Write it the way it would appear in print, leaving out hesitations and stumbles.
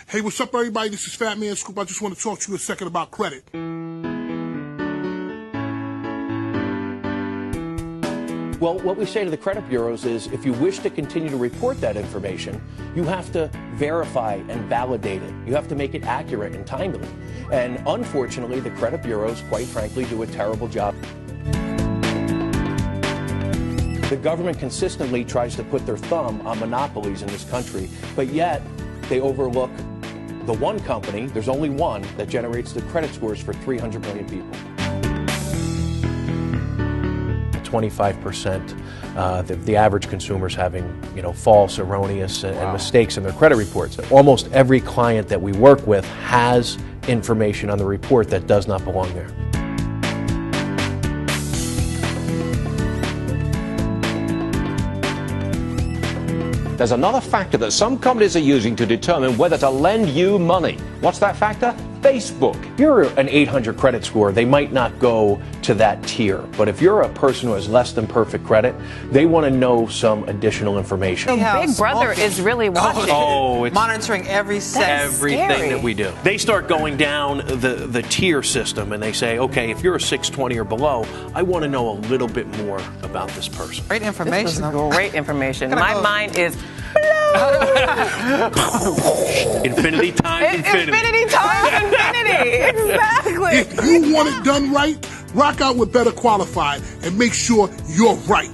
Hey, what's up, everybody? This is Fat Man Scoop. I just want to talk to you a second about credit. Well, what we say to the credit bureaus is if you wish to continue to report that information, you have to verify and validate it. You have to make it accurate and timely. And unfortunately, the credit bureaus, quite frankly, do a terrible job. The government consistently tries to put their thumb on monopolies in this country, but yet they overlook the one company, there's only one, that generates the credit scores for 300 million people. 25%, the average consumer's having, false, erroneous, and mistakes in their credit reports. Almost every client that we work with has information on the report that does not belong there. There's another factor that some companies are using to determine whether to lend you money. What's that factor? Facebook. If you're an 800 credit score, they might not go to that tier. But if you're a person who has less than perfect credit, they want to know some additional information. Big Brother is really watching. It's monitoring everything that we do. They start going down the tier system and they say, okay, if you're a 620 or below, I want to know a little bit more about this person. Great information. This is great information. My mind is infinity times infinity. Infinity times infinity. Exactly. If you want it done right, rock out with Better Qualified and make sure you're right.